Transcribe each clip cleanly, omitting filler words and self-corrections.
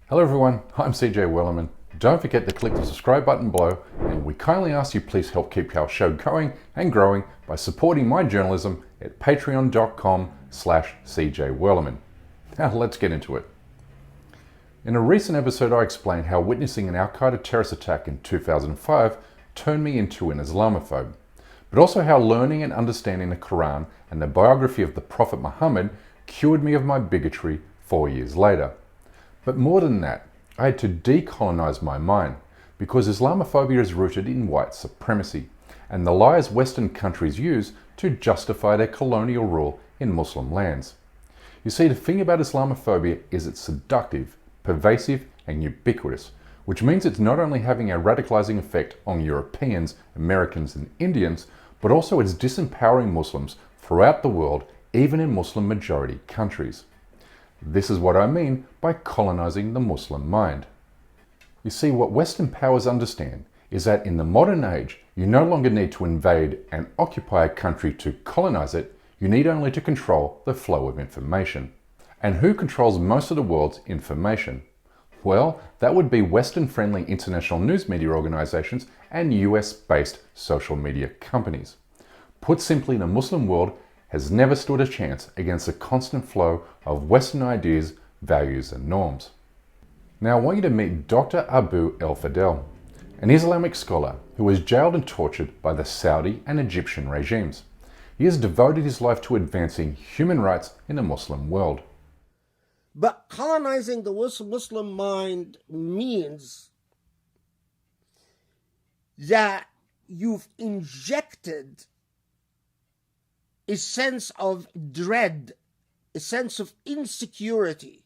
Hello everyone, I'm CJ Wellerman. Don't forget to click the subscribe button below, and we kindly ask you please help keep our show going and growing by supporting my journalism at patreon.com/CJWellerman. Now let's get into it. In a recent episode I explained how witnessing an Al-Qaeda terrorist attack in 2005 turned me into an Islamophobe, but also how learning and understanding the Quran and the biography of the Prophet Muhammad cured me of my bigotry 4 years later. But more than that, I had to decolonize my mind, because Islamophobia is rooted in white supremacy and the lies Western countries use to justify their colonial rule in Muslim lands. You see, the thing about Islamophobia is it's seductive, pervasive and ubiquitous, which means it's not only having a radicalizing effect on Europeans, Americans and Indians, but also it's disempowering Muslims throughout the world, even in Muslim majority countries. This is what I mean by colonizing the Muslim mind. You see, what Western powers understand is that in the modern age, you no longer need to invade and occupy a country to colonize it, you need only to control the flow of information. And who controls most of the world's information? Well, that would be Western-friendly international news media organizations and US-based social media companies. Put simply, the Muslim world has never stood a chance against the constant flow of Western ideas, values and norms. Now I want you to meet Dr. Abu El-Fadel, an Islamic scholar who was jailed and tortured by the Saudi and Egyptian regimes. He has devoted his life to advancing human rights in the Muslim world. But colonizing the Muslim mind means that you've injected a sense of dread, a sense of insecurity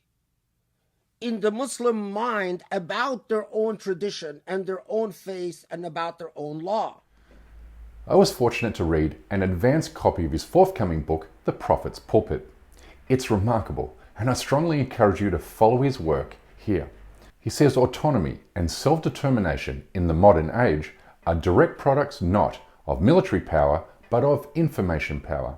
in the Muslim mind about their own tradition and their own faith and about their own law. I was fortunate to read an advanced copy of his forthcoming book, The Prophet's Pulpit. It's remarkable, and I strongly encourage you to follow his work here. He says autonomy and self-determination in the modern age are direct products not of military power, but of information power.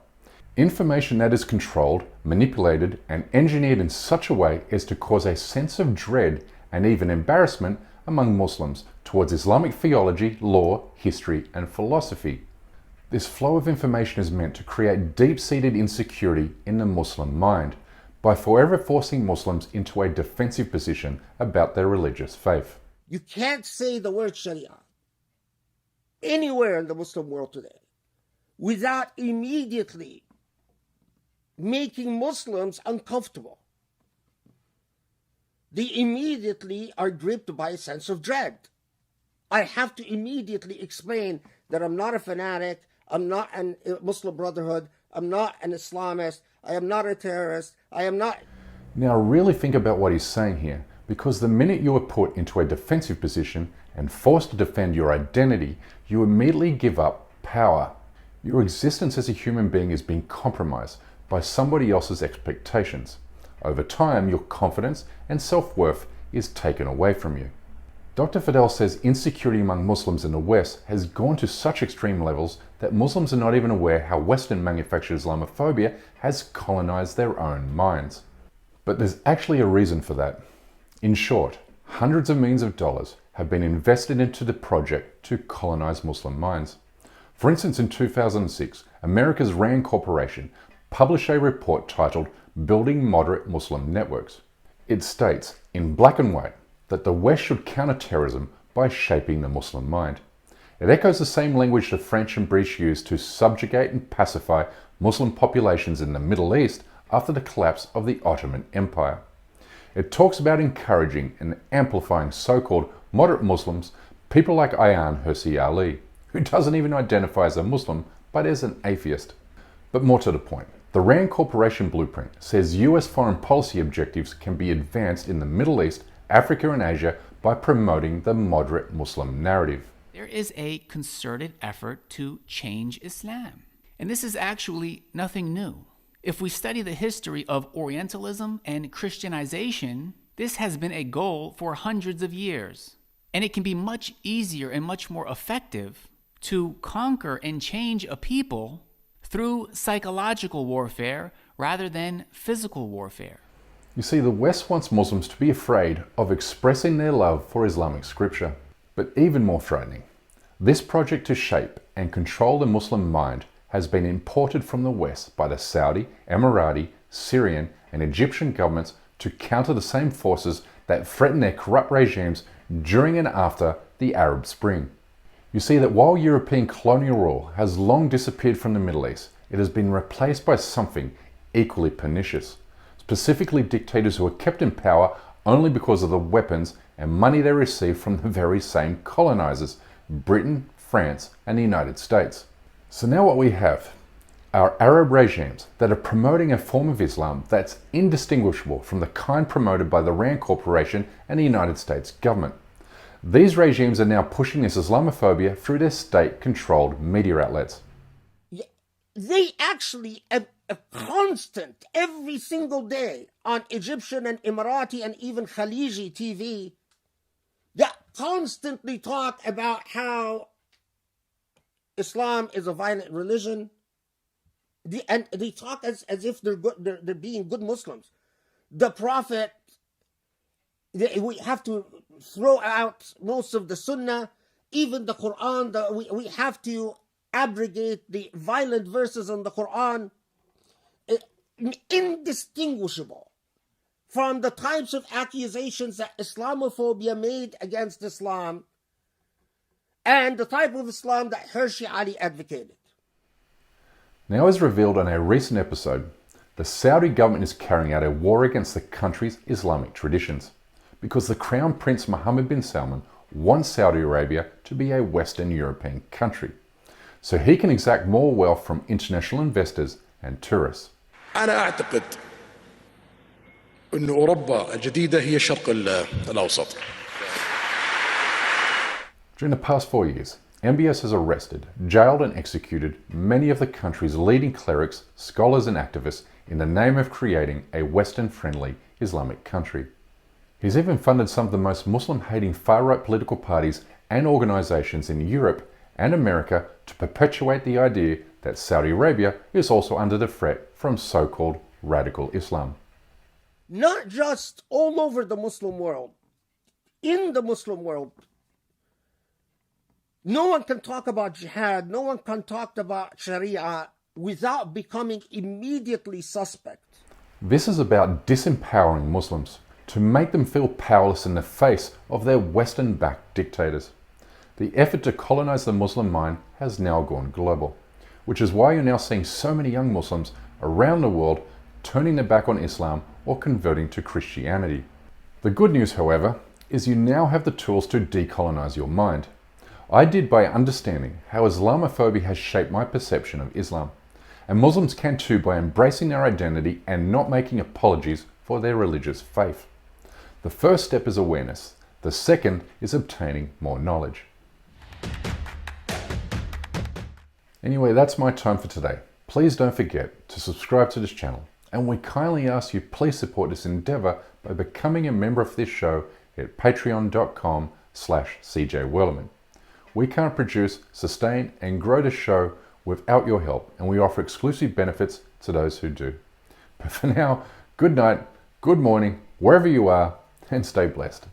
Information that is controlled, manipulated, and engineered in such a way as to cause a sense of dread and even embarrassment among Muslims towards Islamic theology, law, history, and philosophy. This flow of information is meant to create deep-seated insecurity in the Muslim mind by forever forcing Muslims into a defensive position about their religious faith. You can't say the word Sharia anywhere in the Muslim world today without immediately making Muslims uncomfortable. They immediately are gripped by a sense of dread. I have to immediately explain that I'm not a fanatic, I'm not a Muslim Brotherhood, I'm not an Islamist, I am not a terrorist, I am not... Now really think about what he's saying here, because the minute you are put into a defensive position and forced to defend your identity, you immediately give up power. Your existence as a human being is being compromised by somebody else's expectations. Over time, your confidence and self-worth is taken away from you. Dr. Fadel says insecurity among Muslims in the West has gone to such extreme levels that Muslims are not even aware how Western manufactured Islamophobia has colonized their own minds. But there's actually a reason for that. In short, hundreds of millions of dollars have been invested into the project to colonize Muslim minds. For instance, in 2006, America's RAND Corporation published a report titled Building Moderate Muslim Networks. It states, in black and white, that the West should counter terrorism by shaping the Muslim mind. It echoes the same language the French and British used to subjugate and pacify Muslim populations in the Middle East after the collapse of the Ottoman Empire. It talks about encouraging and amplifying so-called moderate Muslims, people like Ayaan Hirsi Ali, who doesn't even identify as a Muslim, but is an atheist. But more to the point, the RAND Corporation blueprint says US foreign policy objectives can be advanced in the Middle East, Africa and Asia by promoting the moderate Muslim narrative. There is a concerted effort to change Islam. And this is actually nothing new. If we study the history of Orientalism and Christianization, this has been a goal for hundreds of years. And it can be much easier and much more effective to conquer and change a people through psychological warfare rather than physical warfare. You see, the West wants Muslims to be afraid of expressing their love for Islamic scripture. But even more frightening, this project to shape and control the Muslim mind has been imported from the West by the Saudi, Emirati, Syrian, and Egyptian governments to counter the same forces that threaten their corrupt regimes during and after the Arab Spring. You see that while European colonial rule has long disappeared from the Middle East, it has been replaced by something equally pernicious, specifically dictators who are kept in power only because of the weapons and money they receive from the very same colonizers, Britain, France, and the United States. So now what we have are Arab regimes that are promoting a form of Islam that's indistinguishable from the kind promoted by the Rand Corporation and the United States government. These regimes are now pushing this Islamophobia through their state-controlled media outlets. They actually, a constant, every single day on Egyptian and Emirati and even Khaliji TV, they constantly talk about how Islam is a violent religion. And they talk as if they're good, they're being good Muslims. The Prophet, we have to throw out most of the Sunnah, even the Quran. We have to abrogate the violent verses in the Quran. Indistinguishable from the types of accusations that Islamophobia made against Islam and the type of Islam that Hershey Ali advocated. Now, as revealed in a recent episode, the Saudi government is carrying out a war against the country's Islamic traditions because the Crown Prince Mohammed bin Salman wants Saudi Arabia to be a Western European country, so he can exact more wealth from international investors and tourists. أنا أعتقد أن أوروبا الجديدة هي الشرق الأوسط. During the past 4 years, MBS has arrested, jailed and executed many of the country's leading clerics, scholars and activists in the name of creating a Western-friendly Islamic country. He's even funded some of the most Muslim-hating far-right political parties and organizations in Europe and America to perpetuate the idea that Saudi Arabia is also under the threat from so-called radical Islam. Not just all over the Muslim world, in the Muslim world, no one can talk about jihad, no one can talk about Sharia without becoming immediately suspect. This is about disempowering Muslims to make them feel powerless in the face of their Western-backed dictators. The effort to colonize the Muslim mind has now gone global, which is why you're now seeing so many young Muslims around the world turning their back on Islam or converting to Christianity. The good news, however, is you now have the tools to decolonize your mind. I did by understanding how Islamophobia has shaped my perception of Islam, and Muslims can too by embracing their identity and not making apologies for their religious faith. The first step is awareness. The second is obtaining more knowledge. Anyway, that's my time for today. Please don't forget to subscribe to this channel, and we kindly ask you please support this endeavor by becoming a member of this show at patreon.com/CJWerleman. We can't produce, sustain, and grow this show without your help, and we offer exclusive benefits to those who do. But for now, good night, good morning, wherever you are, and stay blessed.